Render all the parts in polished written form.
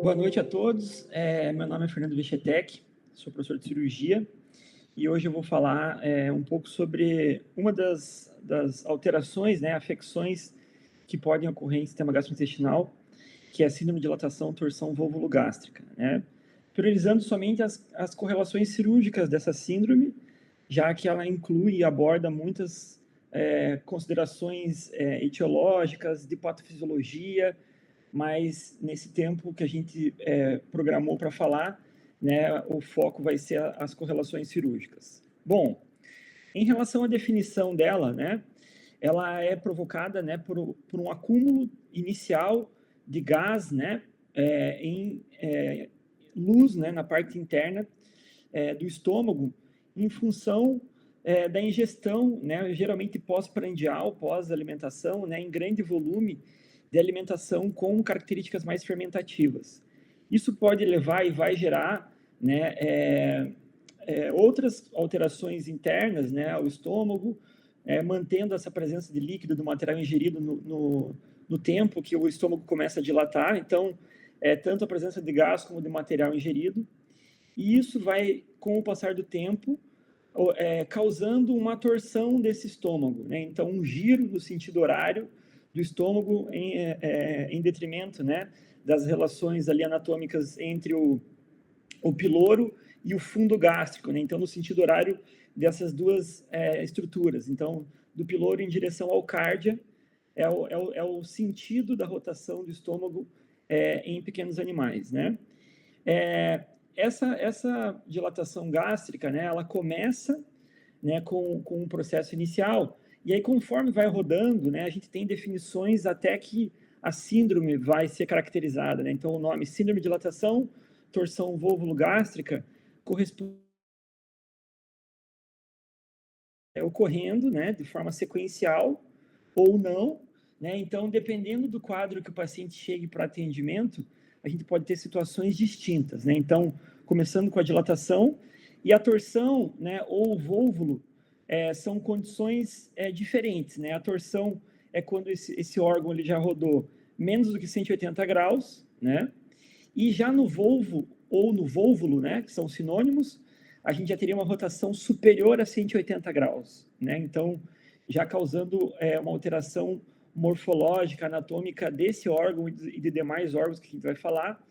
Boa noite a todos. Meu nome é Fernando Vichetec, sou professor de cirurgia e hoje eu vou falar um pouco sobre uma das alterações, né, afecções que podem ocorrer em sistema gastrointestinal, que é a síndrome de dilatação torção volvulogástrica, né? Priorizando somente as correlações cirúrgicas dessa síndrome, já que ela inclui e aborda muitas considerações etiológicas, de patofisiologia, mas nesse tempo que a gente programou para falar, né, o foco vai ser as correlações cirúrgicas. Bom, em relação à definição dela, né, ela é provocada, né, por um acúmulo inicial de gás, né, em luz, né, na parte interna do estômago, em função da ingestão, né, geralmente pós-prandial, pós-alimentação, né, em grande volume de alimentação com características mais fermentativas. Isso pode levar e vai gerar, né, outras alterações internas, né, ao estômago, mantendo essa presença de líquido do material ingerido no tempo que o estômago começa a dilatar. Então, tanto a presença de gás como de material ingerido. E isso vai, com o passar do tempo, causando uma torção desse estômago, né? Então, um giro no sentido horário do estômago em detrimento, né, das relações ali anatômicas entre o piloro e o fundo gástrico, né? Então, no sentido horário dessas duas estruturas. Então, do piloro em direção ao cárdia, é o sentido da rotação do estômago em pequenos animais, né? Essa dilatação gástrica, né, ela começa, né, com um processo inicial, e aí conforme vai rodando, né, a gente tem definições até que a síndrome vai ser caracterizada, né? Então, o nome síndrome de dilatação, torção volvulogástrica, corresponde ocorrendo, né, de forma sequencial ou não, né? Então, dependendo do quadro que o paciente chegue para atendimento, a gente pode ter situações distintas, né? Então, começando com a dilatação e a torção, né, ou o vólvulo, são condições diferentes, né? A torção é quando esse órgão ele já rodou menos do que 180 graus, né? E já no volvo ou no vólvulo, né, que são sinônimos, a gente já teria uma rotação superior a 180 graus, né? Então, já causando uma alteração morfológica, anatômica desse órgão e de demais órgãos que a gente vai falar,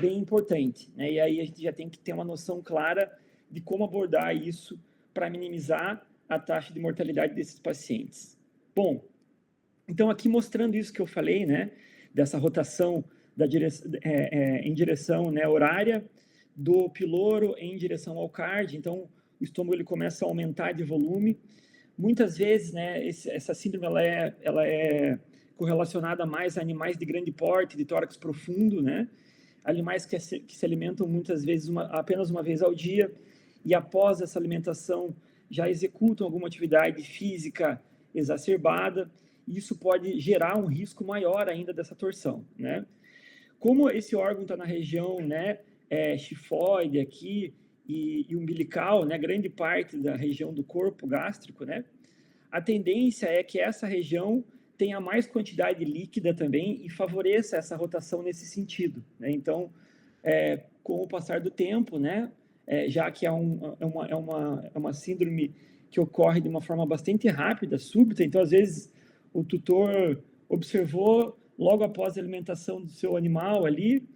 bem importante, né? E aí a gente já tem que ter uma noção clara de como abordar isso para minimizar a taxa de mortalidade desses pacientes. Bom, então aqui mostrando isso que eu falei, né, dessa rotação em direção, né, horária do piloro em direção ao cárdio. Então o estômago ele começa a aumentar de volume. Muitas vezes, né, essa síndrome ela é correlacionada mais a animais de grande porte, de tórax profundo, né? Animais que se alimentam muitas vezes apenas uma vez ao dia e após essa alimentação já executam alguma atividade física exacerbada. E isso pode gerar um risco maior ainda dessa torção, né? Como esse órgão está na região, né, chifoide aqui e umbilical, né, grande parte da região do corpo gástrico, né, a tendência é que essa região tenha mais quantidade líquida também e favoreça essa rotação nesse sentido, né? Então, com o passar do tempo, né, já que é uma síndrome que ocorre de uma forma bastante rápida, súbita, então às vezes o tutor observou logo após a alimentação do seu animal ali,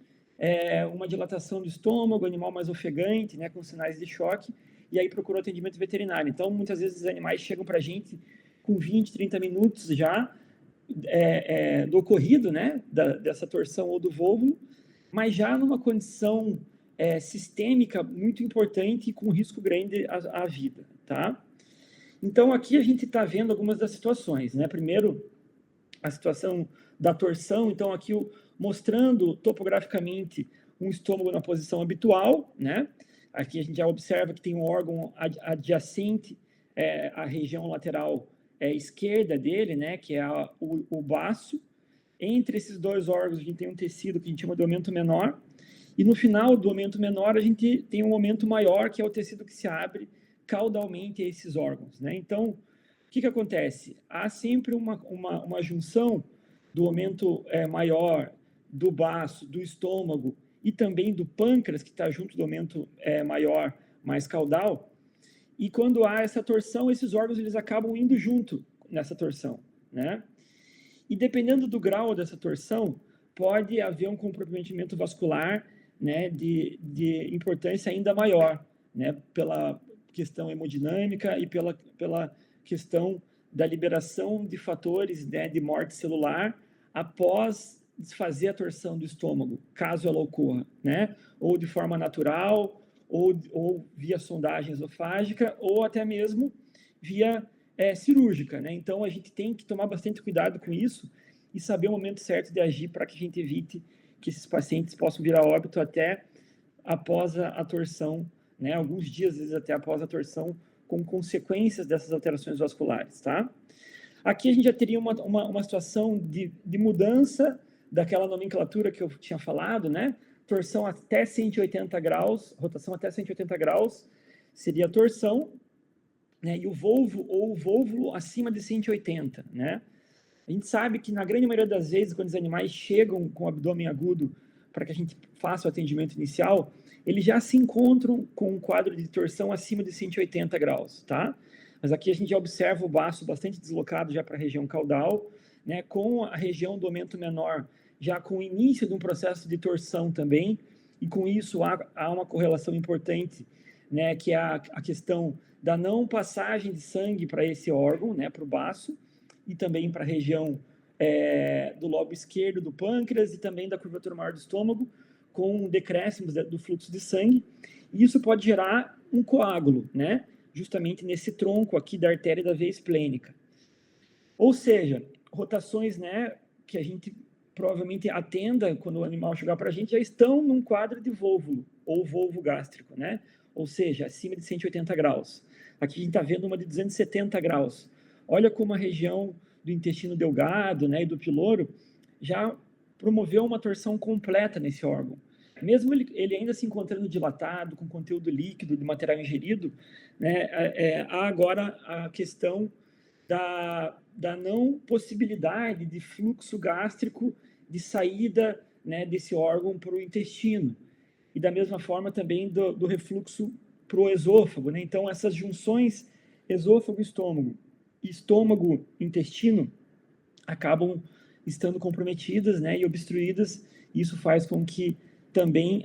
uma dilatação do estômago, animal mais ofegante, né, com sinais de choque, e aí procurou atendimento veterinário. Então, muitas vezes os animais chegam para a gente com 20, 30 minutos já do ocorrido, né, dessa torção ou do vólvulo, mas já numa condição sistêmica muito importante e com risco grande à vida, tá? Então, aqui a gente está vendo algumas das situações, né? Primeiro, a situação da torção. Então, aqui mostrando topograficamente um estômago na posição habitual, né? Aqui a gente já observa que tem um órgão adjacente à região lateral esquerda dele, né? Que é o baço. Entre esses dois órgãos, a gente tem um tecido que a gente chama de aumento menor. E no final do aumento menor, a gente tem um aumento maior, que é o tecido que se abre caudalmente a esses órgãos, né? Então, o que acontece? Há sempre uma junção do aumento maior do baço, do estômago e também do pâncreas, que está junto do aumento maior, mais caudal. E quando há essa torção, esses órgãos eles acabam indo junto nessa torção, né? E dependendo do grau dessa torção, pode haver um comprometimento vascular, né, de importância ainda maior, né, pela questão hemodinâmica e pela questão da liberação de fatores, né, de morte celular após desfazer a torção do estômago, caso ela ocorra, né, ou de forma natural, ou via sondagem esofágica, ou até mesmo via cirúrgica, né? Então, a gente tem que tomar bastante cuidado com isso e saber o momento certo de agir para que a gente evite que esses pacientes possam vir a óbito até após a torção, né? Alguns dias, às vezes, até após a torção, com consequências dessas alterações vasculares, tá? Aqui a gente já teria uma situação de mudança daquela nomenclatura que eu tinha falado, né? Torção até 180 graus, rotação até 180 graus, seria a torção, né? E o volvo ou o vôvulo acima de 180, né? A gente sabe que, na grande maioria das vezes, quando os animais chegam com o abdômen agudo para que a gente faça o atendimento inicial, eles já se encontram com um quadro de torção acima de 180 graus, tá? Mas aqui a gente já observa o baço bastante deslocado já para a região caudal, né? Com a região do aumento menor já com o início de um processo de torção também, e com isso há uma correlação importante, né? Que é a questão da não passagem de sangue para esse órgão, né? Para o baço, e também para a região do lobo esquerdo do pâncreas e também da curvatura maior do estômago, com decréscimos do fluxo de sangue. E isso pode gerar um coágulo, né? Justamente nesse tronco aqui da artéria da veia esplênica. Ou seja, rotações, né, que a gente provavelmente atenda quando o animal chegar para a gente, já estão num quadro de vôvulo, ou volvo gástrico, né? Ou seja, acima de 180 graus. Aqui a gente está vendo uma de 270 graus. Olha como a região do intestino delgado, né, e do piloro já promoveu uma torção completa nesse órgão. Mesmo ele ainda se encontrando dilatado, com conteúdo líquido de material ingerido, né, há agora a questão da não possibilidade de fluxo gástrico de saída, né, desse órgão para o intestino. E da mesma forma também do refluxo para o esôfago, né? Então, essas junções esôfago-estômago, estômago-intestino acabam estando comprometidas, né, e obstruídas. Isso faz com que também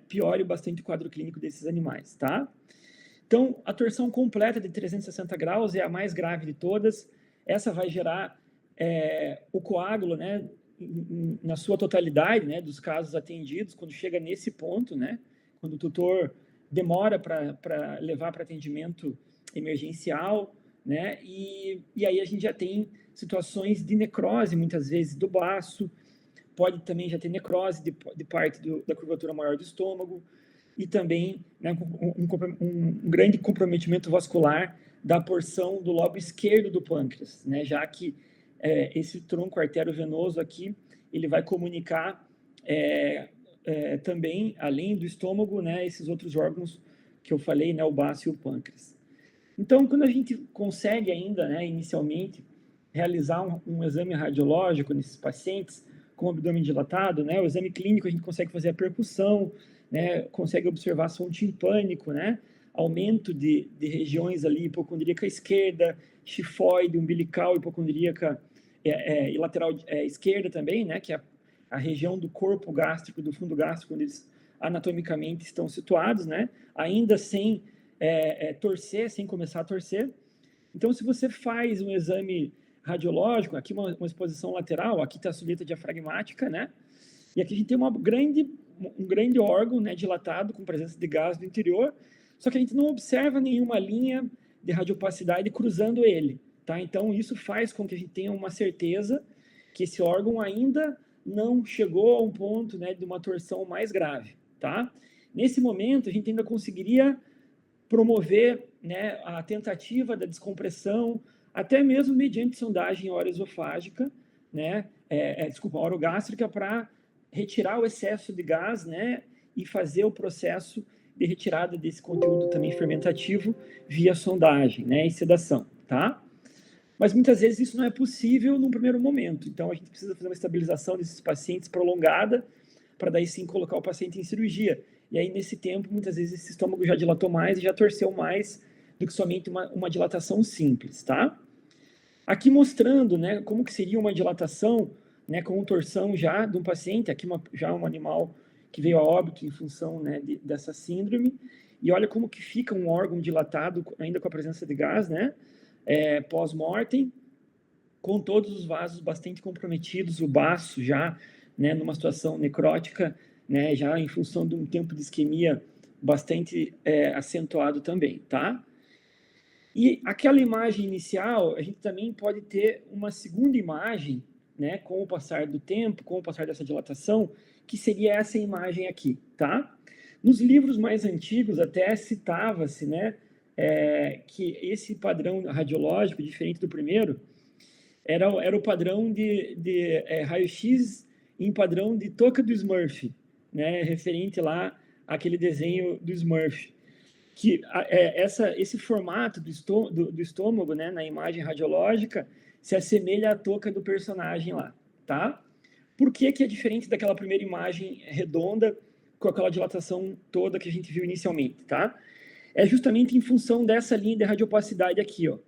piore bastante o quadro clínico desses animais, tá? Então, a torção completa de 360 graus é a mais grave de todas. Essa vai gerar o coágulo, né, na sua totalidade, né, dos casos atendidos, quando chega nesse ponto, né, quando o tutor demora para levar para atendimento emergencial, né, e aí a gente já tem situações de necrose, muitas vezes, do baço, pode também já ter necrose de parte da curvatura maior do estômago, e também, né, um grande comprometimento vascular da porção do lobo esquerdo do pâncreas, né, já que esse tronco arteriovenoso aqui, ele vai comunicar também, além do estômago, né, esses outros órgãos que eu falei, né, o baço e o pâncreas. Então, quando a gente consegue ainda, né, inicialmente, realizar um exame radiológico nesses pacientes com o abdômen dilatado, né, o exame clínico a gente consegue fazer a percussão, né, consegue observar som timpânico, né, aumento de regiões ali, hipocondríaca esquerda, tifoide, umbilical, hipocondríaca e lateral esquerda também, né, que é a região do corpo gástrico, do fundo gástrico, onde eles anatomicamente estão situados, né, ainda sem torcer, sem começar a torcer. Então, se você faz um exame radiológico, aqui uma exposição lateral, aqui está a suleta diafragmática, né, e aqui a gente tem um grande órgão, né, dilatado, com presença de gás do interior, só que a gente não observa nenhuma linha de radiopacidade cruzando ele, tá? Então, isso faz com que a gente tenha uma certeza que esse órgão ainda não chegou a um ponto, né, de uma torção mais grave, tá? Nesse momento, a gente ainda conseguiria promover, né, a tentativa da descompressão, até mesmo mediante sondagem oroesofágica, né, orogástrica, para retirar o excesso de gás, né, e fazer o processo de retirada desse conteúdo também fermentativo via sondagem, né, e sedação, tá? Mas muitas vezes isso não é possível num primeiro momento, então a gente precisa fazer uma estabilização desses pacientes prolongada para daí sim colocar o paciente em cirurgia. E aí, nesse tempo, muitas vezes esse estômago já dilatou mais e já torceu mais do que somente uma dilatação simples, tá? Aqui mostrando, né, como que seria uma dilatação, né, com torção já de um paciente, aqui já um animal que veio a óbito em função, né, dessa síndrome, e olha como que fica um órgão dilatado, ainda com a presença de gás, né, pós-mortem, com todos os vasos bastante comprometidos, o baço já, né, numa situação necrótica, né, já em função de um tempo de isquemia bastante acentuado também, tá? E aquela imagem inicial, a gente também pode ter uma segunda imagem, né, com o passar do tempo, com o passar dessa dilatação, que seria essa imagem aqui, tá? Nos livros mais antigos até citava-se, né, que esse padrão radiológico, diferente do primeiro, era o padrão de raio-x em padrão de touca do Smurf, né, referente lá àquele desenho do Smurf, que esse formato do estômago, né, na imagem radiológica, se assemelha à touca do personagem lá, tá? Por que que é diferente daquela primeira imagem redonda, com aquela dilatação toda que a gente viu inicialmente, tá? É justamente em função dessa linha de radiopacidade aqui, ó,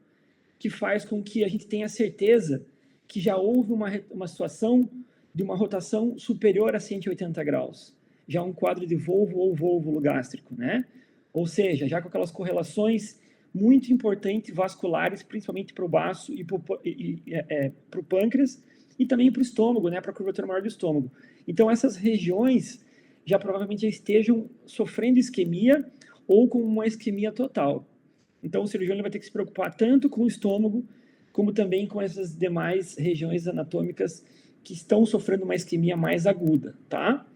que faz com que a gente tenha certeza que já houve uma situação de uma rotação superior a 180 graus. Já um quadro de volvo ou vôlvulo gástrico, né? Ou seja, já com aquelas correlações muito importantes vasculares, principalmente para o baço e para o pâncreas, e também para o estômago, né? Para a curvatura maior do estômago. Então, essas regiões já provavelmente já estejam sofrendo isquemia ou com uma isquemia total. Então, o cirurgião ele vai ter que se preocupar tanto com o estômago, como também com essas demais regiões anatômicas que estão sofrendo uma isquemia mais aguda, tá?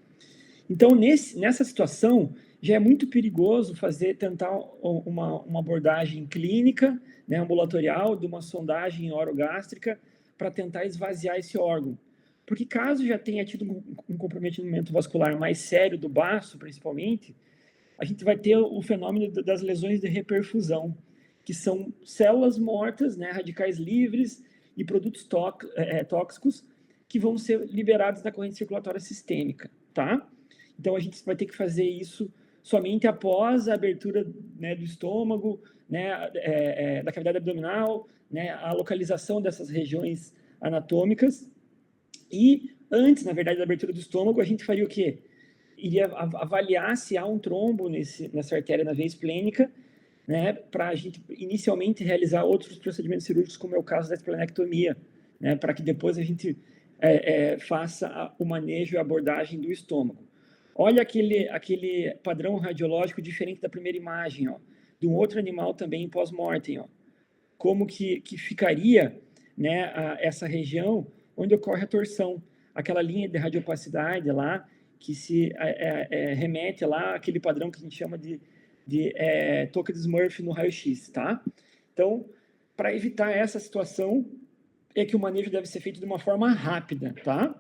Então, nessa situação, já é muito perigoso tentar uma abordagem clínica, né, ambulatorial, de uma sondagem orogástrica, para tentar esvaziar esse órgão. Porque caso já tenha tido um comprometimento vascular mais sério do baço, principalmente, a gente vai ter o fenômeno das lesões de reperfusão, que são células mortas, né, radicais livres e produtos tóxicos que vão ser liberados da corrente circulatória sistêmica, tá? Então, a gente vai ter que fazer isso somente após a abertura, né, do estômago, né, da cavidade abdominal, né, a localização dessas regiões anatômicas. E antes, na verdade, da abertura do estômago, a gente faria o quê? Iria avaliar se há um trombo nessa artéria na veia esplênica, né, para a gente inicialmente realizar outros procedimentos cirúrgicos, como é o caso da esplenectomia, né, para que depois a gente faça o manejo e a abordagem do estômago. Olha aquele padrão radiológico diferente da primeira imagem, ó, de um outro animal também pós-mortem, ó. Como que ficaria, né, essa região onde ocorre a torção, aquela linha de radiopacidade lá, que se remete lá àquele padrão que a gente chama de touca de Smurf no raio-x, tá? Então, para evitar essa situação, é que o manejo deve ser feito de uma forma rápida, tá?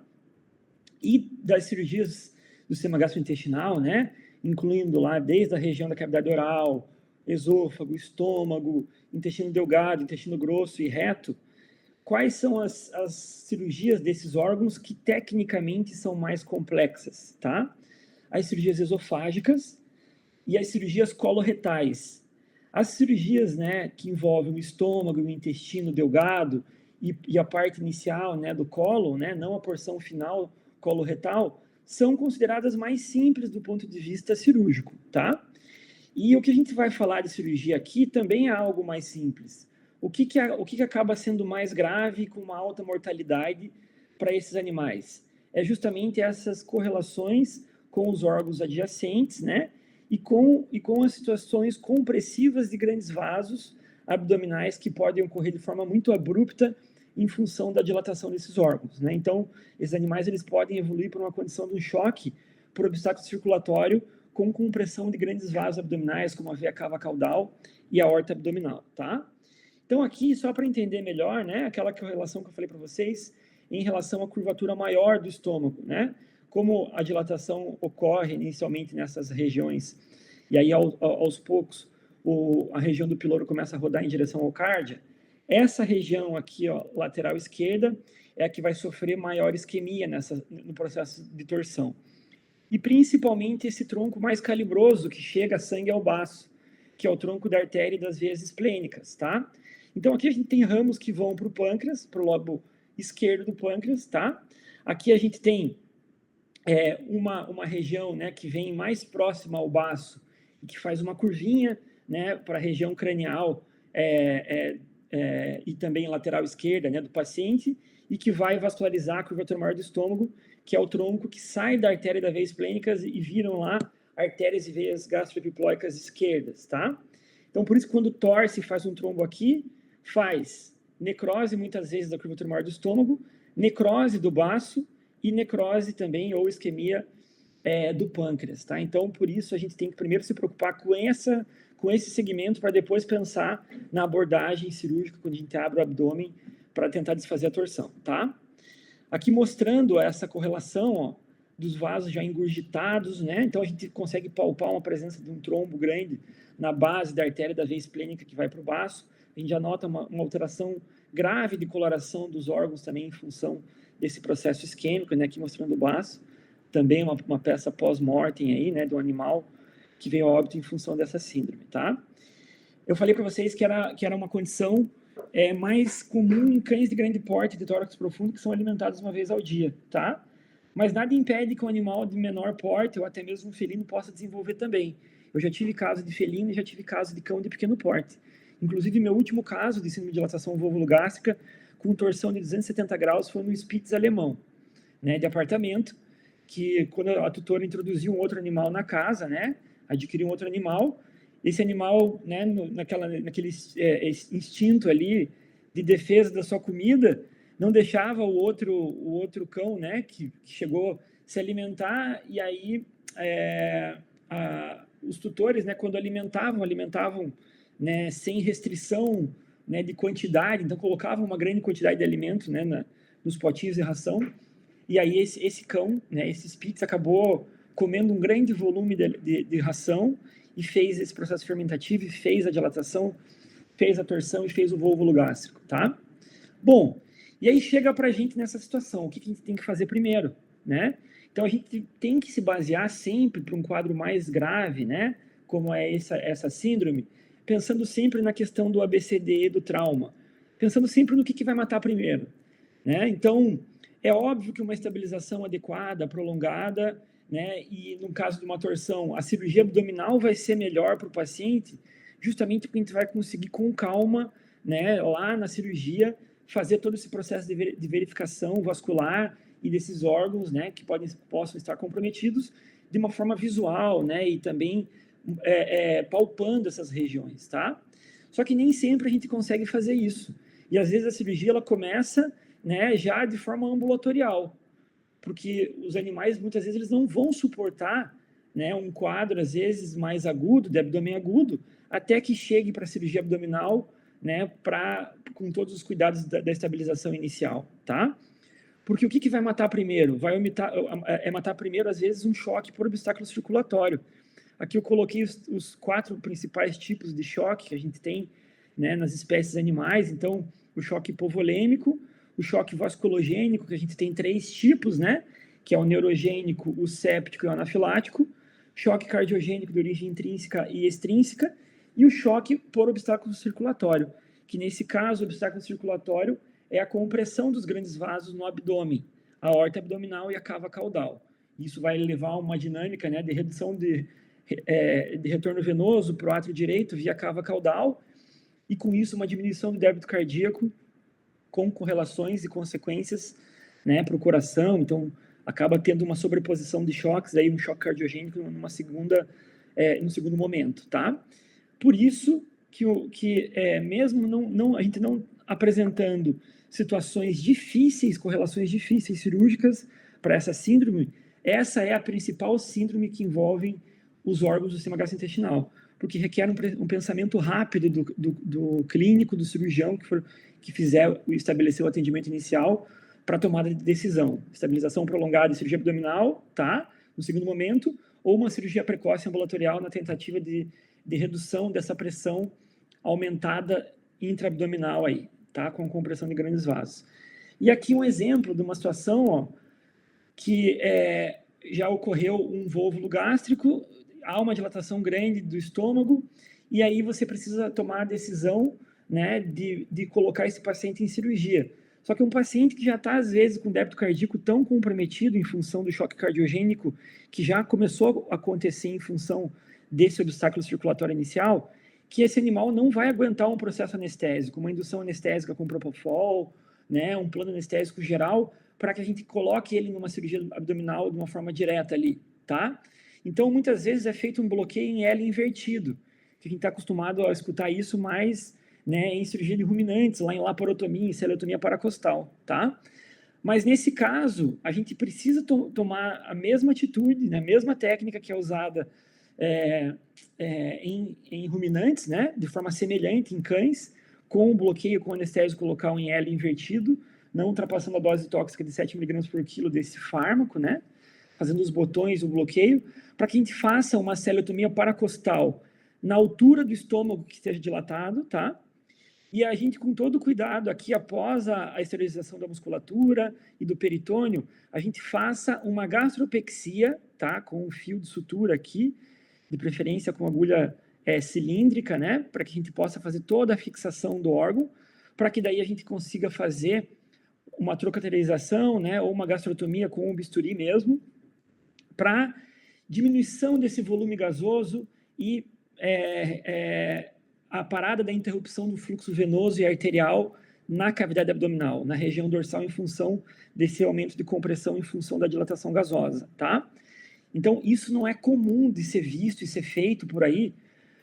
E das cirurgias do sistema gastrointestinal, né? Incluindo lá desde a região da cavidade oral, esôfago, estômago, intestino delgado, intestino grosso e reto, quais são as cirurgias desses órgãos que tecnicamente são mais complexas, tá? As cirurgias esofágicas e as cirurgias coloretais. As cirurgias, né, que envolvem o estômago e o intestino delgado e a parte inicial, né, do cólon, né, não a porção final coloretal, são consideradas mais simples do ponto de vista cirúrgico, tá? E o que a gente vai falar de cirurgia aqui também é algo mais simples. O que acaba sendo mais grave com uma alta mortalidade para esses animais? É justamente essas correlações com os órgãos adjacentes, né? E com as situações compressivas de grandes vasos abdominais que podem ocorrer de forma muito abrupta em função da dilatação desses órgãos, né? Então, esses animais eles podem evoluir para uma condição de um choque por obstáculo circulatório com compressão de grandes vasos abdominais, como a veia cava caudal e a aorta abdominal, tá? Então, aqui, só para entender melhor, né, aquela correlação que eu falei para vocês em relação à curvatura maior do estômago, né? Como a dilatação ocorre inicialmente nessas regiões, e aí aos poucos a região do piloro começa a rodar em direção ao cárdia, essa região aqui, ó, lateral esquerda, é a que vai sofrer maior isquemia no processo de torção. e principalmente esse tronco mais calibroso que chega sangue ao baço, que é o tronco da artéria e das veias esplênicas, tá? Então aqui a gente tem ramos que vão para o pâncreas, para o lobo esquerdo do pâncreas, tá? Aqui a gente tem uma região, né, que vem mais próxima ao baço e que faz uma curvinha, né, para a região cranial e também lateral esquerda, né, do paciente, e que vai vascularizar a curvatura maior do estômago, que é o tronco que sai da artéria e da veia esplênicas e viram lá artérias e veias gastroepiploicas esquerdas, tá? Então, por isso, quando torce e faz um trombo aqui, faz necrose, muitas vezes, da curvatura maior do estômago, necrose do baço e necrose também, ou isquemia do pâncreas, tá? Então, por isso, a gente tem que primeiro se preocupar com esse segmento para depois pensar na abordagem cirúrgica, quando a gente abre o abdômen para tentar desfazer a torção, tá? Aqui mostrando essa correlação, ó, dos vasos já engurgitados, né? Então, a gente consegue palpar uma presença de um trombo grande na base da artéria da veia esplênica que vai para o baço. A gente já nota uma alteração grave de coloração dos órgãos também em função desse processo isquêmico, né? Aqui mostrando o baço. Também uma peça pós-mortem aí, né? Do animal que veio a óbito em função dessa síndrome, tá? Eu falei para vocês que era uma condição mais comum em cães de grande porte, de tórax profundo, que são alimentados uma vez ao dia, tá? Mas nada impede que um animal de menor porte, ou até mesmo um felino, possa desenvolver também. Eu já tive caso de felino e já tive caso de cão de pequeno porte. Inclusive, meu último caso de síndrome de dilatação vulvogástrica, com torção de 270 graus, foi no Spitz alemão, né, de apartamento, que quando a tutora introduziu um outro animal na casa, né, adquiriu um outro animal, esse animal, né, naquele instinto ali de defesa da sua comida, não deixava o outro cão, né, que chegou se alimentar, e aí os tutores, né, quando alimentavam, né, sem restrição, né, de quantidade, então colocavam uma grande quantidade de alimento, né, nos potinhos de ração, e aí esse cão, né, esse Spitz, acabou comendo um grande volume de ração e fez esse processo fermentativo, e fez a dilatação, fez a torção e fez o vôvulo gástrico, tá? Bom, e aí chega para a gente nessa situação, o que a gente tem que fazer primeiro, né? Então a gente tem que se basear sempre para um quadro mais grave, né? Como é essa síndrome, pensando sempre na questão do ABCD, do trauma, pensando sempre no que vai matar primeiro, né? Então, é óbvio que uma estabilização adequada, prolongada, né, e no caso de uma torção, a cirurgia abdominal vai ser melhor para o paciente, justamente porque a gente vai conseguir com calma, né, lá na cirurgia, fazer todo esse processo de verificação vascular e desses órgãos, né, que possam estar comprometidos de uma forma visual, né, e também palpando essas regiões, tá? Só que nem sempre a gente consegue fazer isso. E às vezes a cirurgia ela começa, né, já de forma ambulatorial, porque os animais muitas vezes eles não vão suportar, né, um quadro às vezes mais agudo, de abdômen agudo, até que chegue para a cirurgia abdominal, né, com todos os cuidados da estabilização inicial, tá? Porque o que vai matar primeiro? Matar primeiro, às vezes, um choque por obstáculo circulatório. Aqui eu coloquei os 4 principais tipos de choque que a gente tem, né, nas espécies animais. Então, o choque hipovolêmico, o choque vasculogênico, que a gente tem 3 tipos, né, que é o neurogênico, o séptico e o anafilático, choque cardiogênico de origem intrínseca e extrínseca, e o choque por obstáculo circulatório, que nesse caso, o obstáculo circulatório é a compressão dos grandes vasos no abdômen, a aorta abdominal e a cava caudal. Isso vai levar a uma dinâmica, né, de redução de retorno venoso para o átrio direito via cava caudal, e com isso uma diminuição do débito cardíaco com correlações e consequências, né, para o coração. Então acaba tendo uma sobreposição de choques, aí um choque cardiogênico no segundo momento, tá? Por isso que mesmo a gente não apresentando situações difíceis, correlações difíceis cirúrgicas para essa síndrome, essa é a principal síndrome que envolve os órgãos do sistema gastrointestinal, porque requer um pensamento rápido do clínico, do cirurgião que estabeleceu o atendimento inicial para tomada de decisão. Estabilização prolongada de cirurgia abdominal, tá? No segundo momento, ou uma cirurgia precoce ambulatorial na tentativa de redução dessa pressão aumentada intraabdominal aí, tá? Com compressão de grandes vasos. E aqui um exemplo de uma situação, ó, que já ocorreu um volvo gástrico, há uma dilatação grande do estômago, e aí você precisa tomar a decisão, né, de colocar esse paciente em cirurgia. Só que um paciente que já está, às vezes, com débito cardíaco tão comprometido em função do choque cardiogênico, que já começou a acontecer em função desse obstáculo circulatório inicial, que esse animal não vai aguentar um processo anestésico, uma indução anestésica com propofol, né, um plano anestésico geral, para que a gente coloque ele numa cirurgia abdominal de uma forma direta ali, tá? Então, muitas vezes é feito um bloqueio em L invertido, que a gente está acostumado a escutar isso mais, né, em cirurgia de ruminantes, lá em laporotomia, em celeotomia paracostal, tá? Mas nesse caso, a gente precisa tomar a mesma atitude, né, a mesma técnica que é usada em ruminantes, né, de forma semelhante em cães, com o bloqueio com anestésico local em L invertido, não ultrapassando a dose tóxica de 7 mg por quilo desse fármaco, né, fazendo os botões, o bloqueio, para que a gente faça uma celeotomia paracostal na altura do estômago que esteja dilatado, tá? E a gente, com todo cuidado, aqui após a esterilização da musculatura e do peritônio, a gente faça uma gastropexia, tá? Com um fio de sutura aqui, de preferência com agulha cilíndrica, né? Para que a gente possa fazer toda a fixação do órgão, para que daí a gente consiga fazer uma trocaterização, né? Ou uma gastrotomia com um bisturi mesmo, para diminuição desse volume gasoso e a parada da interrupção do fluxo venoso e arterial na cavidade abdominal, na região dorsal, em função desse aumento de compressão em função da dilatação gasosa, tá? Então, isso não é comum de ser visto e ser feito por aí,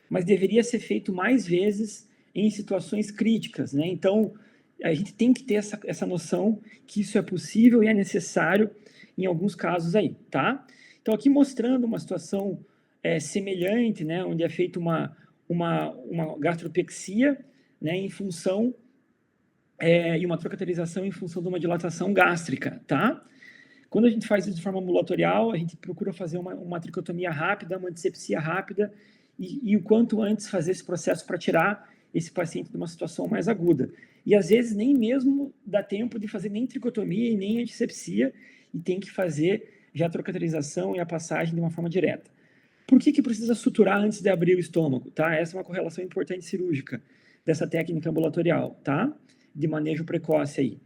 mas deveria ser feito mais vezes em situações críticas, né? Então, a gente tem que ter essa noção que isso é possível e é necessário em alguns casos aí, tá? Então, aqui mostrando uma situação semelhante, né? Onde é feita uma gastropexia, né? Em função e uma trocaterização em função de uma dilatação gástrica, tá? Quando a gente faz isso de forma ambulatorial, a gente procura fazer uma tricotomia rápida, uma disepsia rápida e o quanto antes fazer esse processo para tirar esse paciente de uma situação mais aguda. E às vezes nem mesmo dá tempo de fazer nem tricotomia e nem antisepsia e tem que fazer já a trocaterização e a passagem de uma forma direta. Por que precisa suturar antes de abrir o estômago, tá? Essa é uma correlação importante cirúrgica dessa técnica ambulatorial, tá? De manejo precoce aí.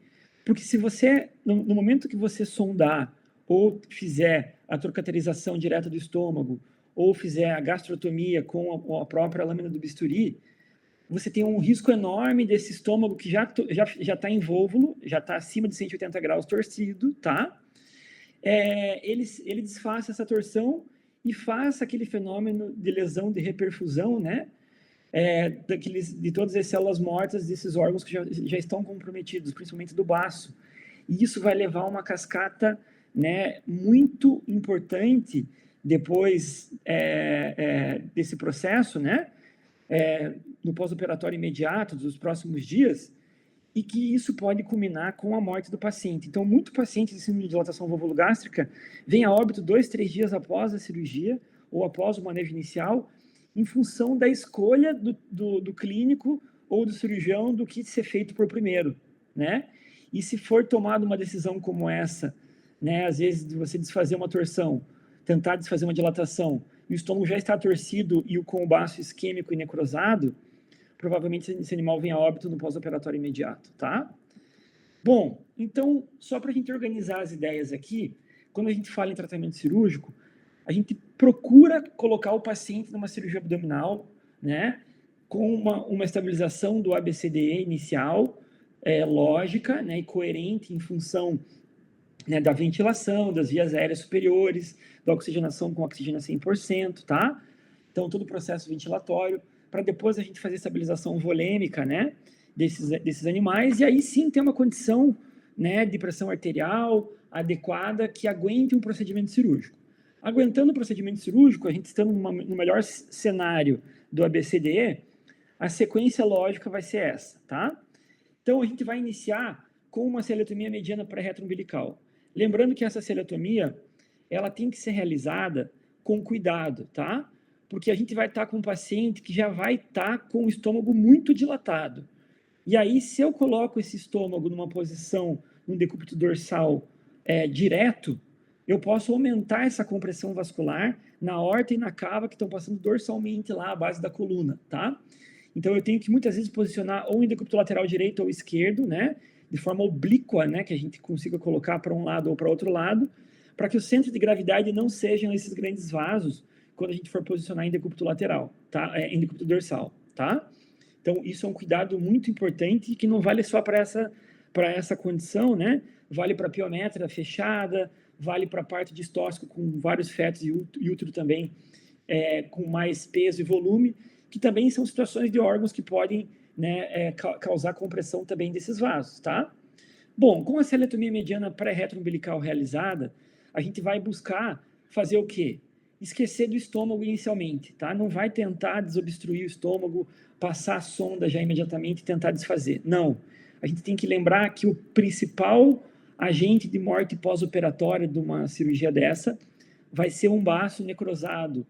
Porque se você, no momento que você sondar ou fizer a trocaterização direta do estômago ou fizer a gastrotomia com a própria lâmina do bisturi, você tem um risco enorme desse estômago que já está em vôvulo, já está acima de 180 graus torcido, tá? Ele desfaça essa torção e faça aquele fenômeno de lesão de reperfusão, né? De todas as células mortas desses órgãos que já estão comprometidos, principalmente do baço. E isso vai levar a uma cascata, né, muito importante depois desse processo, né? No pós-operatório imediato, dos próximos dias, e que isso pode culminar com a morte do paciente. Então, muito paciente de síndrome de dilatação vulvogástrica vem a óbito 2, 3 dias após a cirurgia ou após o manejo inicial, em função da escolha do clínico ou do cirurgião do que ser feito por primeiro, né? E se for tomada uma decisão como essa, né, às vezes de você desfazer uma torção, tentar desfazer uma dilatação, e o estômago já está torcido e com o baço isquêmico e necrosado, provavelmente esse animal vem a óbito no pós-operatório imediato, tá? Bom, então, só para a gente organizar as ideias aqui, quando a gente fala em tratamento cirúrgico, a gente procura colocar o paciente numa cirurgia abdominal, né, com uma estabilização do ABCDE inicial, lógica, né, e coerente em função, né, da ventilação, das vias aéreas superiores, da oxigenação com oxigênio a 100%, tá? Então, todo o processo ventilatório, para depois a gente fazer estabilização volêmica, né, desses animais, e aí sim ter uma condição, né, de pressão arterial adequada que aguente um procedimento cirúrgico. Aguentando o procedimento cirúrgico, a gente estando no melhor cenário do ABCDE, a sequência lógica vai ser essa, tá? Então, a gente vai iniciar com uma celeotomia mediana pré-retroumbilical. Lembrando que essa celeotomia, ela tem que ser realizada com cuidado, tá? Porque a gente vai estar com um paciente que já vai estar com o estômago muito dilatado. E aí, se eu coloco esse estômago numa posição, num decúbito dorsal direto, eu posso aumentar essa compressão vascular na aorta e na cava que estão passando dorsalmente lá à base da coluna, tá? Então eu tenho que muitas vezes posicionar ou em decúbito lateral direito ou esquerdo, né? De forma oblíqua, né? Que a gente consiga colocar para um lado ou para outro lado, para que o centro de gravidade não sejam esses grandes vasos quando a gente for posicionar em decúbito lateral, tá? Em decúbito dorsal, tá? Então isso é um cuidado muito importante que não vale só para essa condição, né? Vale para piometra fechada, vale para parto distóxico com vários fetos e útero também com mais peso e volume, que também são situações de órgãos que podem, né, causar compressão também desses vasos, tá? Bom, com a celetomia mediana pré-retroumbilical realizada, a gente vai buscar fazer o quê? Esquecer do estômago inicialmente, tá? Não vai tentar desobstruir o estômago, passar a sonda já imediatamente e tentar desfazer. Não. A gente tem que lembrar que o principal agente de morte pós-operatória de uma cirurgia dessa vai ser um baço necrosado,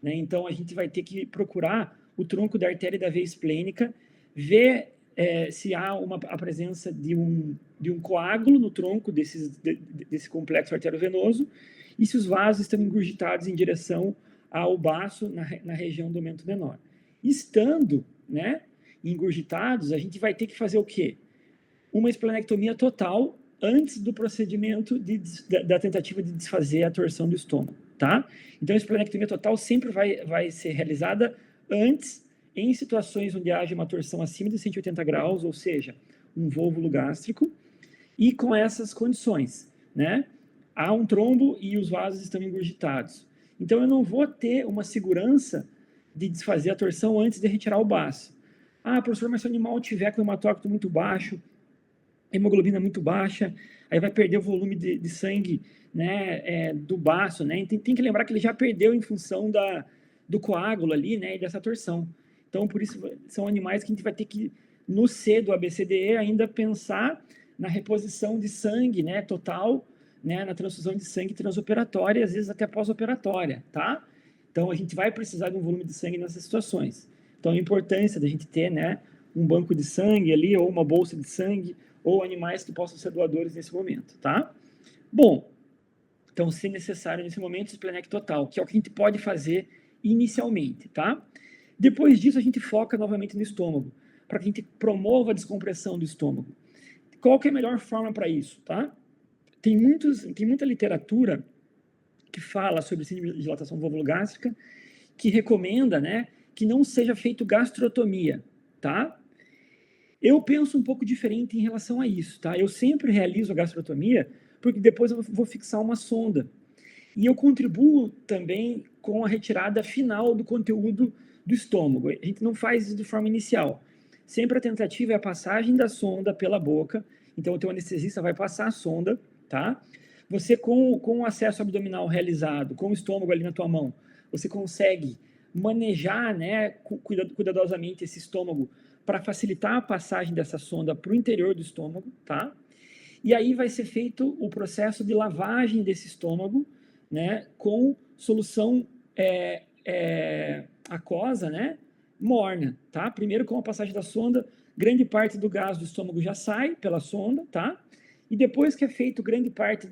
né? Então, a gente vai ter que procurar o tronco da artéria da veia esplênica, ver se há a presença de um coágulo no tronco desse complexo arteriovenoso e se os vasos estão engurgitados em direção ao baço na região do mento menor. Estando, né, engurgitados, a gente vai ter que fazer o quê? Uma esplenectomia total antes do procedimento da tentativa de desfazer a torção do estômago, tá? Então, a esplenectomia total sempre vai ser realizada antes, em situações onde haja uma torção acima de 180 graus, ou seja, um volvulo gástrico, e com essas condições, né? Há um trombo e os vasos estão engurgitados. Então, eu não vou ter uma segurança de desfazer a torção antes de retirar o baço. Ah, professor, mas se o animal tiver com hematócrito muito baixo, hemoglobina muito baixa, aí vai perder o volume de sangue, né, do baço, né? Tem que lembrar que ele já perdeu em função do coágulo ali, né, e dessa torção. Então, por isso, são animais que a gente vai ter que, no C do ABCDE, ainda pensar na reposição de sangue, né, total, né, na transfusão de sangue transoperatória, às vezes até pós-operatória, tá? Então, a gente vai precisar de um volume de sangue nessas situações. Então, a importância da gente ter, né, um banco de sangue ali, ou uma bolsa de sangue, ou animais que possam ser doadores nesse momento, tá? Bom, então, se necessário nesse momento, esplenec total, que é o que a gente pode fazer inicialmente, tá? Depois disso, a gente foca novamente no estômago, para que a gente promova a descompressão do estômago. Qual que é a melhor forma para isso, tá? Tem muita literatura que fala sobre síndrome de dilatação gástrica, que recomenda, né, que não seja feito gastrotomia, tá? Eu penso um pouco diferente em relação a isso, tá? Eu sempre realizo a gastrotomia porque depois eu vou fixar uma sonda. E eu contribuo também com a retirada final do conteúdo do estômago. A gente não faz isso de forma inicial. Sempre a tentativa é a passagem da sonda pela boca. Então, o teu anestesista vai passar a sonda, tá? Você, com o acesso abdominal realizado, com o estômago ali na tua mão, você consegue manejar, né, cuidadosamente esse estômago para facilitar a passagem dessa sonda para o interior do estômago, tá? E aí vai ser feito o processo de lavagem desse estômago, né, com solução aquosa, né, morna, tá? Primeiro, com a passagem da sonda, grande parte do gás do estômago já sai pela sonda, tá? E depois que é feito grande parte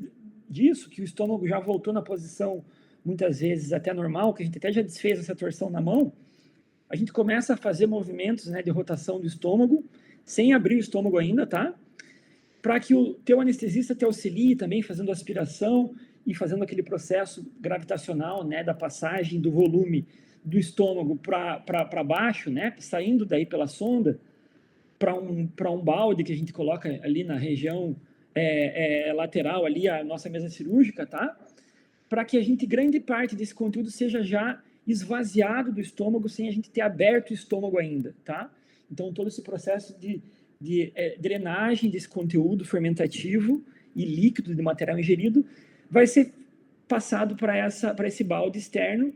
disso, que o estômago já voltou na posição, muitas vezes até normal, que a gente até já desfez essa torção na mão, a gente começa a fazer movimentos, né, de rotação do estômago, sem abrir o estômago ainda, tá? Para que o teu anestesista te auxilie também fazendo aspiração e fazendo aquele processo gravitacional, né, da passagem do volume do estômago para baixo, né, saindo daí pela sonda, para um balde que a gente coloca ali na região lateral, ali, a nossa mesa cirúrgica, tá? Para que a gente, grande parte desse conteúdo seja já esvaziado do estômago sem a gente ter aberto o estômago ainda, tá? Então, todo esse processo de drenagem desse conteúdo fermentativo e líquido de material ingerido vai ser passado para esse balde externo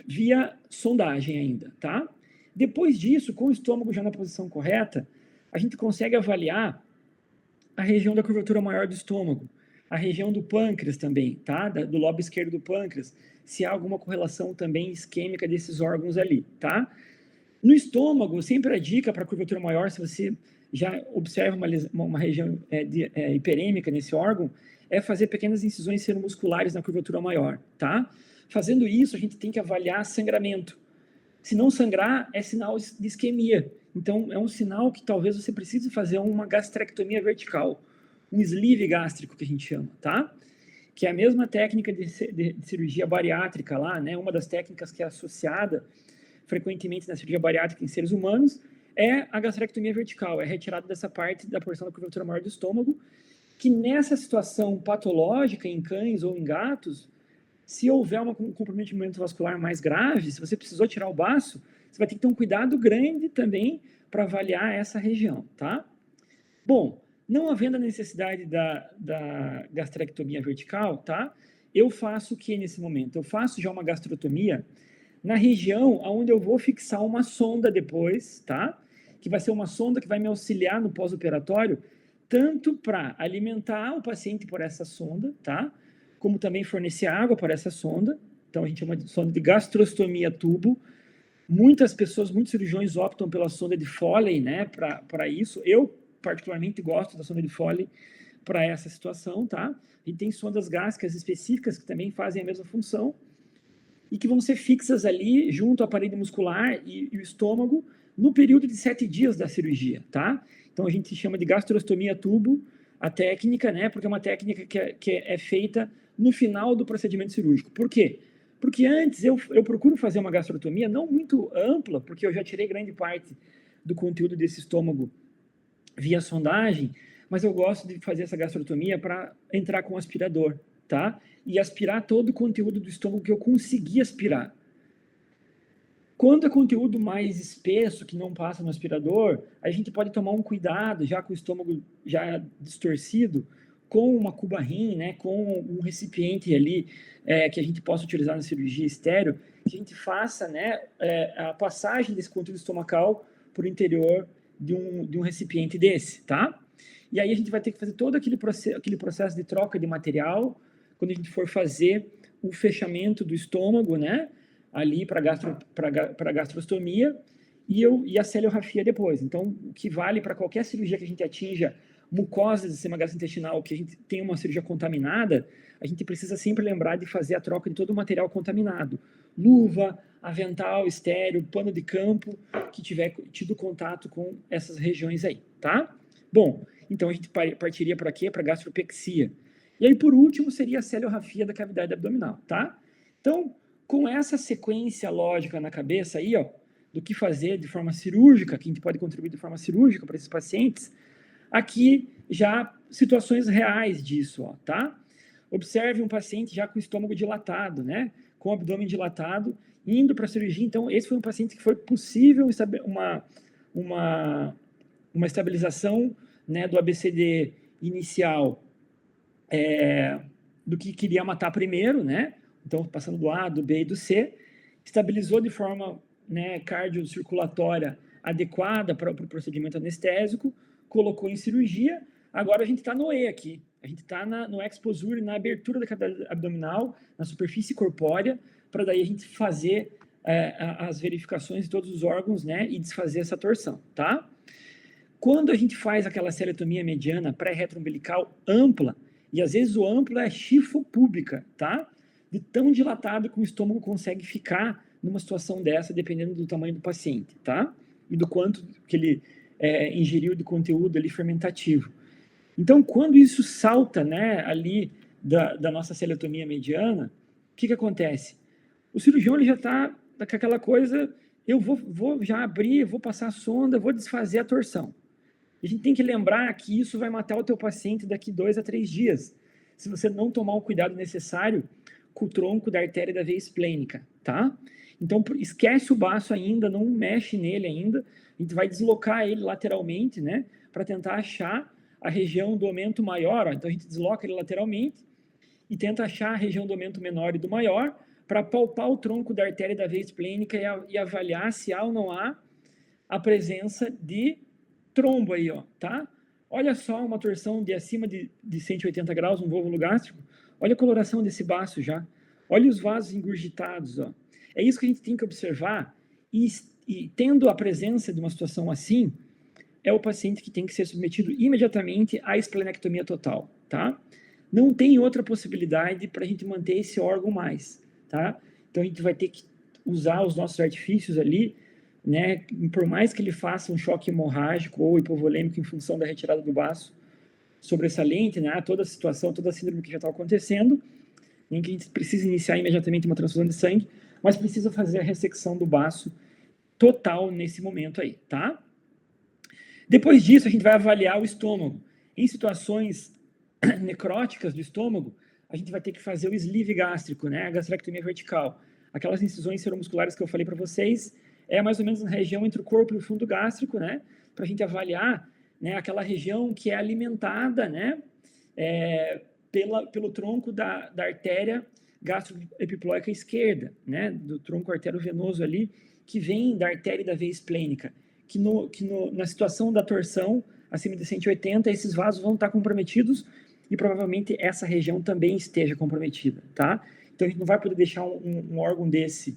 via sondagem ainda, tá? Depois disso, com o estômago já na posição correta, a gente consegue avaliar a região da curvatura maior do estômago, a região do pâncreas também, tá? Do lobo esquerdo do pâncreas, se há alguma correlação também isquêmica desses órgãos ali, tá? No estômago, sempre a dica para curvatura maior, se você já observa uma região hiperêmica nesse órgão, é fazer pequenas incisões senomusculares na curvatura maior, tá? Fazendo isso, a gente tem que avaliar sangramento. Se não sangrar, é sinal de isquemia. Então, é um sinal que talvez você precise fazer uma gastrectomia vertical, um sleeve gástrico, que a gente chama, tá? Que é a mesma técnica de cirurgia bariátrica lá, né? Uma das técnicas que é associada frequentemente na cirurgia bariátrica em seres humanos é a gastrectomia vertical, é retirada dessa parte da porção da curvatura maior do estômago, que nessa situação patológica em cães ou em gatos, se houver um comprometimento vascular mais grave, se você precisou tirar o baço, você vai ter que ter um cuidado grande também para avaliar essa região, tá? Bom, não havendo a necessidade da gastrectomia vertical, tá? Eu faço o que nesse momento? Eu faço já uma gastrotomia na região onde eu vou fixar uma sonda depois, tá? Que vai ser uma sonda que vai me auxiliar no pós-operatório, tanto para alimentar o paciente por essa sonda, tá? Como também fornecer água para essa sonda. Então, a gente chama de sonda de gastrostomia tubo. Muitas pessoas, muitos cirurgiões optam pela sonda de Foley, né, para isso. Eu, particularmente, gosto da sonda de Foley para essa situação, tá? E tem sondas gástricas específicas que também fazem a mesma função e que vão ser fixas ali junto à parede muscular e o estômago no período de 7 dias da cirurgia, tá? Então, a gente chama de gastrostomia tubo, a técnica, né? Porque é uma técnica que é feita no final do procedimento cirúrgico. Por quê? Porque antes eu procuro fazer uma gastrotomia não muito ampla, porque eu já tirei grande parte do conteúdo desse estômago via sondagem, mas eu gosto de fazer essa gastrotomia para entrar com o aspirador, tá? E aspirar todo o conteúdo do estômago que eu consegui aspirar. Quando é conteúdo mais espesso, que não passa no aspirador, a gente pode tomar um cuidado, já com o estômago já distorcido, com uma cuba-rim, né, com um recipiente ali que a gente possa utilizar na cirurgia estéreo, que a gente faça, né, a passagem desse conteúdo estomacal por interior de um recipiente desse, tá? E aí a gente vai ter que fazer todo aquele processo de troca de material, quando a gente for fazer o fechamento do estômago, né, ali para gastrostomia, e a celiorrafia depois. Então, o que vale para qualquer cirurgia que a gente atinja mucosa do sistema gastrointestinal, que a gente tem uma cirurgia contaminada, a gente precisa sempre lembrar de fazer a troca de todo o material contaminado. Luva, avental, estéreo, pano de campo, que tiver tido contato com essas regiões aí, tá? Bom, então a gente partiria para quê? Para gastropexia. E aí, por último, seria a celiorrafia da cavidade abdominal, tá? Então, com essa sequência lógica na cabeça aí, ó, do que fazer de forma cirúrgica, que a gente pode contribuir de forma cirúrgica para esses pacientes, aqui já situações reais disso, ó, tá? Observe um paciente já com o estômago dilatado, né? Com o abdômen dilatado, indo para a cirurgia. Então, esse foi um paciente que foi possível uma estabilização, né, do ABCD inicial do que queria matar primeiro, né? Então, passando do A, do B e do C, estabilizou de forma, né, cardiocirculatória adequada para o procedimento anestésico, colocou em cirurgia. Agora a gente está no E aqui. A gente está no exposure, na abertura da cavidade abdominal, na superfície corpórea, para daí a gente fazer as verificações de todos os órgãos, né, e desfazer essa torção, tá? Quando a gente faz aquela celetomia mediana pré-retroumbilical ampla, e às vezes o amplo é chifopúbica, tá? De tão dilatado que o estômago consegue ficar numa situação dessa, dependendo do tamanho do paciente, tá? E do quanto que ele ingeriu de conteúdo ali fermentativo. Então, quando isso salta, né, ali da nossa celetomia mediana, o que acontece? O cirurgião ele já está com aquela coisa, eu vou já abrir, vou passar a sonda, vou desfazer a torção. A gente tem que lembrar que isso vai matar o teu paciente daqui 2 a 3 dias, se você não tomar o cuidado necessário com o tronco da artéria da veia esplênica, tá? Então, esquece o baço ainda, não mexe nele ainda, a gente vai deslocar ele lateralmente, né, para tentar achar a região do aumento maior, ó. Então a gente desloca ele lateralmente e tenta achar a região do aumento menor e do maior para palpar o tronco da artéria da veia esplênica e avaliar se há ou não há a presença de trombo aí, ó, tá? Olha só uma torção de acima de 180 graus no volvo gástrico. Olha a coloração desse baço já. Olha os vasos engurgitados, ó. É isso que a gente tem que observar e tendo a presença de uma situação assim, é o paciente que tem que ser submetido imediatamente à esplenectomia total, tá? não tem outra possibilidade para a gente manter esse órgão mais, tá? Então, a gente vai ter que usar os nossos artifícios ali, né? Por mais que ele faça um choque hemorrágico ou hipovolêmico em função da retirada do baço sobressalente, né? Toda a situação, toda a síndrome que já está acontecendo, em que a gente precisa iniciar imediatamente uma transfusão de sangue, mas precisa fazer a ressecção do baço total nesse momento aí, tá? Depois disso, a gente vai avaliar o estômago. Em situações necróticas do estômago, a gente vai ter que fazer o sleeve gástrico, né? A gastrectomia vertical. Aquelas incisões seromusculares que eu falei para vocês, é mais ou menos na região entre o corpo e o fundo gástrico, né? Para a gente avaliar, né, aquela região que é alimentada, né? Pelo tronco da artéria gastroepiploica esquerda, né? Do tronco arteriovenoso ali, que vem da artéria da veia esplênica. Na situação da torção, acima de 180, esses vasos vão estar comprometidos e provavelmente essa região também esteja comprometida, tá? Então, a gente não vai poder deixar um órgão desse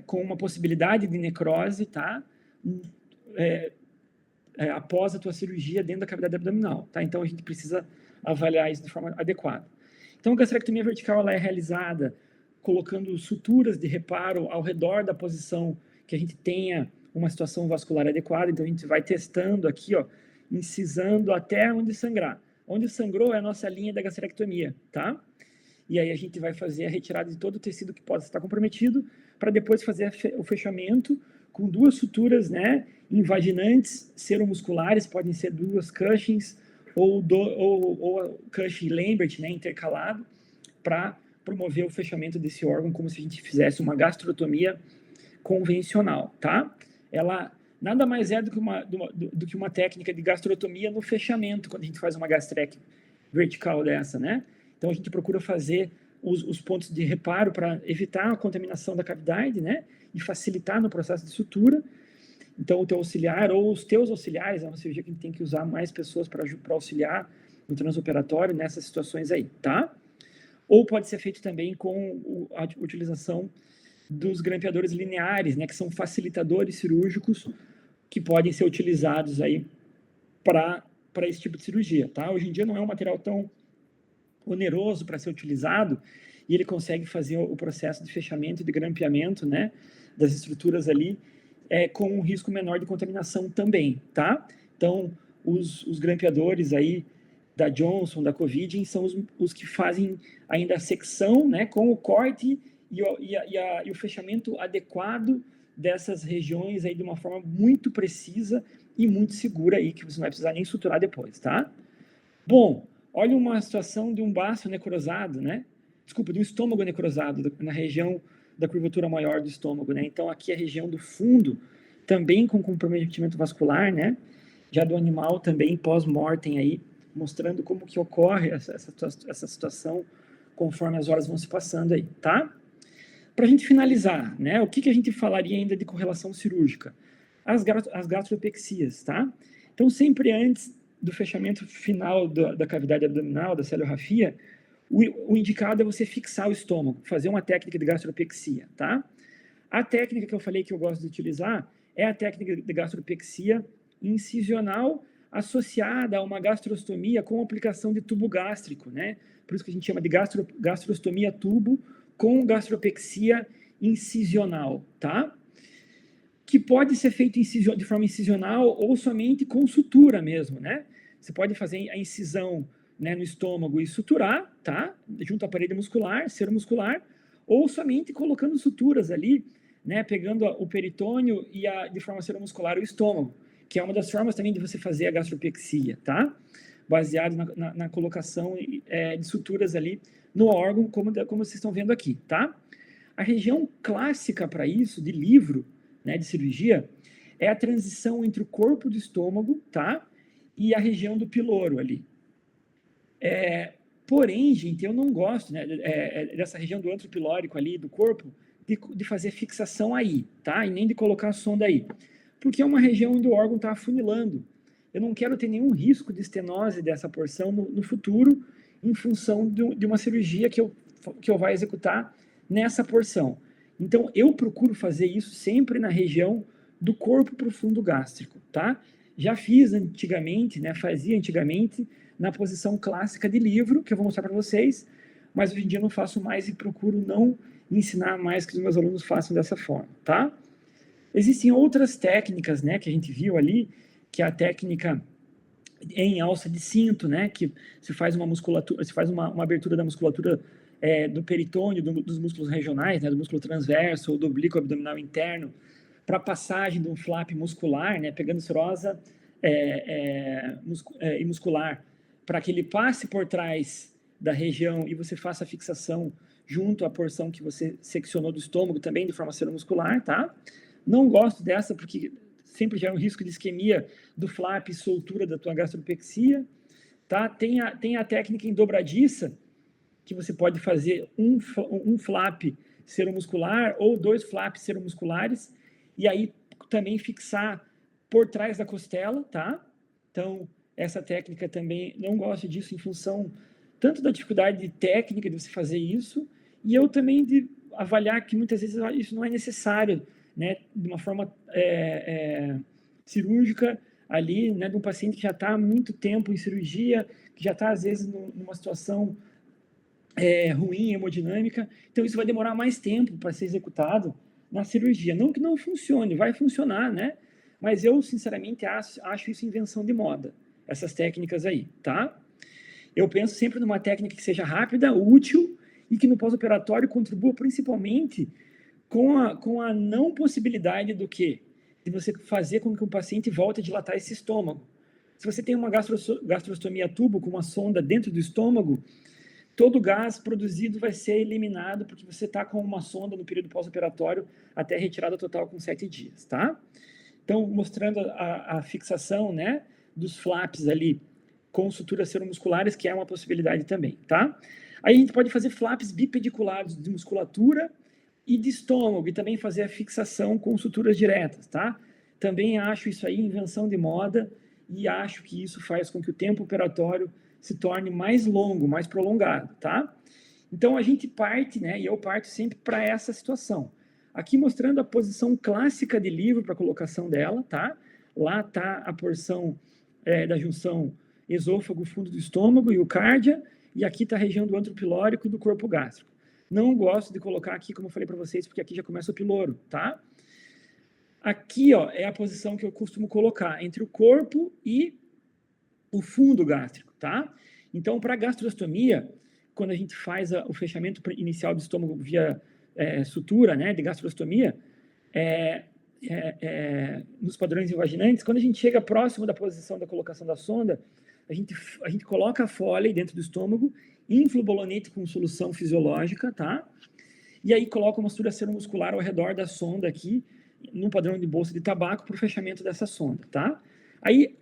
com uma possibilidade de necrose, tá? Após a tua cirurgia dentro da cavidade abdominal, tá? Então, a gente precisa avaliar isso de forma adequada. Então, a gastrectomia vertical ela é realizada colocando suturas de reparo ao redor da posição que a gente tenha uma situação vascular adequada. Então, a gente vai testando aqui, ó, incisando até onde sangrar. Onde sangrou é a nossa linha da gastrectomia, tá? E aí a gente vai fazer a retirada de todo o tecido que possa estar comprometido, para depois fazer o fechamento com duas suturas, né, invaginantes, seromusculares, podem ser duas Cushings ou Cushing Lambert, né, intercalado, para promover o fechamento desse órgão como se a gente fizesse uma gastrotomia convencional, tá? Ela nada mais é do que uma técnica de gastrotomia no fechamento, quando a gente faz uma gastrectomia vertical dessa, né? Então, a gente procura fazer os pontos de reparo para evitar a contaminação da cavidade, né? E facilitar no processo de sutura. Então, o teu auxiliar ou os teus auxiliares, é uma cirurgia que a gente tem que usar mais pessoas para auxiliar no transoperatório nessas situações aí, tá? Ou pode ser feito também com a utilização dos grampeadores lineares, né? Que são facilitadores cirúrgicos que podem ser utilizados aí para esse tipo de cirurgia, tá? Hoje em dia não é um material tão oneroso para ser utilizado e ele consegue fazer o processo de fechamento e de grampeamento, né, das estruturas ali, com um risco menor de contaminação também, tá? Então, os grampeadores aí da Johnson, da Covid, são os que fazem ainda a secção, né, com o corte e o fechamento adequado dessas regiões aí de uma forma muito precisa e muito segura aí, que você não vai precisar nem suturar depois, tá? Bom, olha uma situação de um baço necrosado, né? Desculpa, de um estômago necrosado, na região da curvatura maior do estômago, né? Então, aqui a região do fundo, também com comprometimento vascular, né? Já do animal também pós-mortem aí, mostrando como que ocorre essa situação conforme as horas vão se passando aí, tá? Para a gente finalizar, né? O que a gente falaria ainda de correlação cirúrgica? As gastropexias, tá? Então, sempre antes do fechamento final da cavidade abdominal, da celorrafia, o indicado é você fixar o estômago, fazer uma técnica de gastropexia, tá? A técnica que eu falei que eu gosto de utilizar é a técnica de gastropexia incisional associada a uma gastrostomia com aplicação de tubo gástrico, né? Por isso que a gente chama de gastrostomia tubo com gastropexia incisional, tá? Que pode ser feito de forma incisional ou somente com sutura mesmo, né? Você pode fazer a incisão, né, no estômago e suturar, tá? Junto à parede muscular, seromuscular, ou somente colocando suturas ali, né? Pegando o peritônio e de forma seromuscular o estômago, que é uma das formas também de você fazer a gastropexia, tá? Baseado na colocação de suturas ali no órgão, como vocês estão vendo aqui, tá? A região clássica para isso, de livro, né, de cirurgia, é a transição entre o corpo do estômago, tá? E a região do piloro ali. Porém, gente, eu não gosto, né, dessa região do antro pilórico ali do corpo, de fazer fixação aí, tá? E nem de colocar a sonda aí. Porque é uma região onde o órgão está afunilando. Eu não quero ter nenhum risco de estenose dessa porção no futuro, em função de uma cirurgia que eu vá executar nessa porção. Então, eu procuro fazer isso sempre na região do corpo profundo gástrico, tá? Já fiz antigamente, né? Fazia antigamente na posição clássica de livro, que eu vou mostrar para vocês, mas hoje em dia eu não faço mais e procuro não ensinar mais que os meus alunos façam dessa forma, tá? Existem outras técnicas, né, que a gente viu ali, que é a técnica em alça de cinto, né, que se faz uma musculatura, se faz uma abertura da musculatura do peritônio, dos músculos regionais, né, do músculo transverso ou do oblíquo abdominal interno, para passagem de um flap muscular, né, pegando serosa e muscular, para que ele passe por trás da região e você faça a fixação junto à porção que você seccionou do estômago também de forma seromuscular, tá? Não gosto dessa porque sempre gera um risco de isquemia do flap e soltura da tua gastropexia, tá? Tem a técnica em dobradiça, que você pode fazer um flap seromuscular ou 2 flaps seromusculares, e aí também fixar por trás da costela, tá? Então, essa técnica também, não gosto disso em função tanto da dificuldade técnica de você fazer isso, e eu também de avaliar que muitas vezes isso não é necessário, né? De uma forma cirúrgica ali, né? De um paciente que já está há muito tempo em cirurgia, que já está, às vezes, numa situação ruim, hemodinâmica. Então, isso vai demorar mais tempo para ser executado na cirurgia. Não que não funcione, vai funcionar, né? Mas eu, sinceramente, acho isso invenção de moda, essas técnicas aí, tá? Eu penso sempre numa técnica que seja rápida, útil e que no pós-operatório contribua principalmente com a não possibilidade do quê? De você fazer com que o paciente volte a dilatar esse estômago. Se você tem uma gastrostomia a tubo com uma sonda dentro do estômago, todo o gás produzido vai ser eliminado porque você está com uma sonda no período pós-operatório até retirada total com 7 dias, tá? Então, mostrando a fixação, né, dos flaps ali com suturas seromusculares, que é uma possibilidade também, tá? Aí a gente pode fazer flaps bipediculados de musculatura e de estômago, e também fazer a fixação com suturas diretas, tá? Também acho isso aí invenção de moda, e acho que isso faz com que o tempo operatório se torne mais longo, mais prolongado, tá? Então, a gente parte, né, e eu parto sempre para essa situação. Aqui mostrando a posição clássica de livro para colocação dela, tá? Lá está a porção da junção esôfago, fundo do estômago e o cárdia, e aqui está a região do antro pilórico e do corpo gástrico. Não gosto de colocar aqui, como eu falei para vocês, porque aqui já começa o piloro, tá? Aqui, ó, é a posição que eu costumo colocar entre o corpo e o fundo gástrico, tá? Então, para gastrostomia, quando a gente faz o fechamento inicial do estômago via sutura, né, de gastrostomia, nos padrões invaginantes, quando a gente chega próximo da posição da colocação da sonda, a gente coloca a Foley dentro do estômago, infla o bolonete com solução fisiológica, tá? E aí coloca uma sutura seromuscular ao redor da sonda aqui, no padrão de bolsa de tabaco, para o fechamento dessa sonda, tá? Aí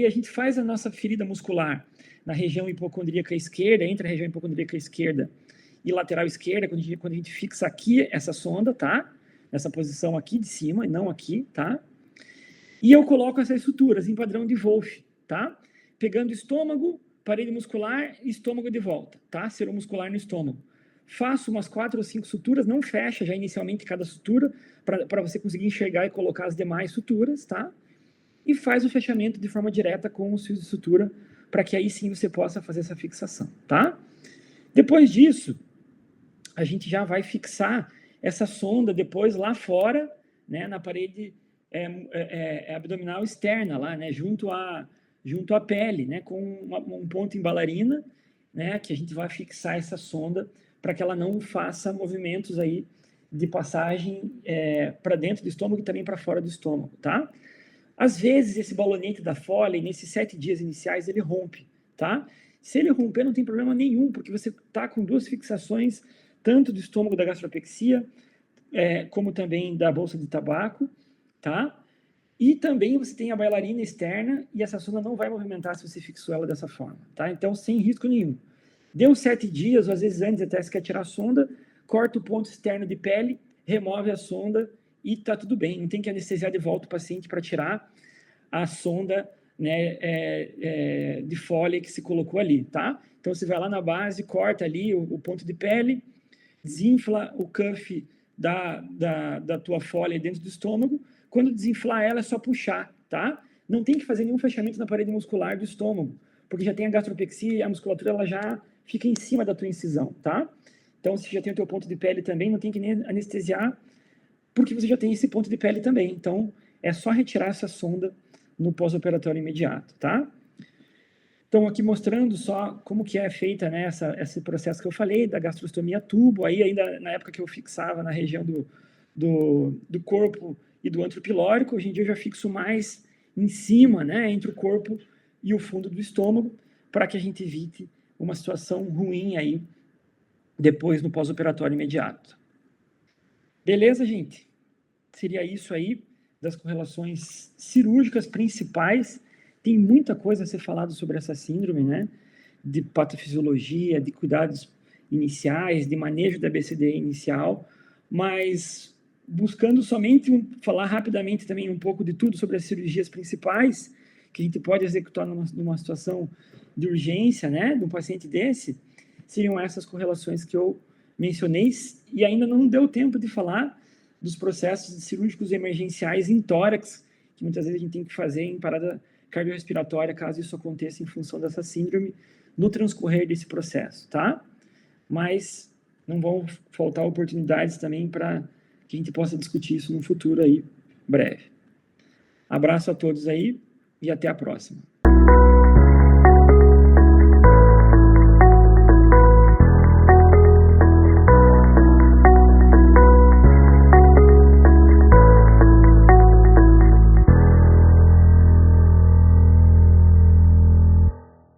a gente faz a nossa ferida muscular na região hipocondríaca esquerda, entre a região hipocondríaca esquerda e lateral esquerda, quando a gente fixa aqui essa sonda, tá? Nessa posição aqui de cima, e não aqui, tá? E eu coloco essas suturas em padrão de Wolff, tá? Pegando estômago, parede muscular e estômago de volta, tá? Seromuscular no estômago. Faço umas 4 ou 5 suturas, não fecha já inicialmente cada sutura, para você conseguir enxergar e colocar as demais suturas, tá? E faz o fechamento de forma direta com os fios de sutura, para que aí sim você possa fazer essa fixação, tá? Depois disso, a gente já vai fixar essa sonda depois lá fora, né, na parede abdominal externa, lá, né, junto à pele, né, com um ponto em bailarina, né, que a gente vai fixar essa sonda para que ela não faça movimentos aí de passagem para dentro do estômago e também para fora do estômago, tá? Às vezes, esse balonete da Foley, nesses 7 dias iniciais, ele rompe, tá? Se ele romper, não tem problema nenhum, porque você está com 2 fixações, tanto do estômago da gastropexia, como também da bolsa de tabaco, tá? E também você tem a bailarina externa, e essa sonda não vai movimentar se você fixou ela dessa forma, tá? Então, sem risco nenhum. Deu 7 dias, ou às vezes antes até você quer tirar a sonda, corta o ponto externo de pele, remove a sonda e tá tudo bem. Não tem que anestesiar de volta o paciente para tirar a sonda, né, de Foley que se colocou ali, tá? Então, você vai lá na base, corta ali o ponto de pele, desinfla o cuff da tua Foley dentro do estômago. Quando desinflar ela, é só puxar, tá? Não tem que fazer nenhum fechamento na parede muscular do estômago, porque já tem a gastropexia e a musculatura ela já fica em cima da tua incisão, tá? Então, se já tem o teu ponto de pele também, não tem que nem anestesiar, porque você já tem esse ponto de pele também. Então, é só retirar essa sonda no pós-operatório imediato, tá? Então, aqui mostrando só como que é feita, né, esse processo que eu falei, da gastrostomia tubo, aí ainda na época que eu fixava na região do corpo e do antro pilórico, hoje em dia eu já fixo mais em cima, né, entre o corpo e o fundo do estômago, para que a gente evite uma situação ruim aí, depois no pós-operatório imediato. Beleza, gente? Seria isso aí, das correlações cirúrgicas principais. Tem muita coisa a ser falado sobre essa síndrome, né? De patofisiologia, de cuidados iniciais, de manejo da BCD inicial, mas buscando somente falar rapidamente também um pouco de tudo sobre as cirurgias principais que a gente pode executar numa situação de urgência, né, de um paciente desse, seriam essas correlações que eu mencionei, e ainda não deu tempo de falar dos processos cirúrgicos emergenciais em tórax, que muitas vezes a gente tem que fazer em parada cardiorrespiratória, caso isso aconteça em função dessa síndrome, no transcorrer desse processo, tá? Mas não vão faltar oportunidades também para que a gente possa discutir isso no futuro aí, breve. Abraço a todos aí e até a próxima.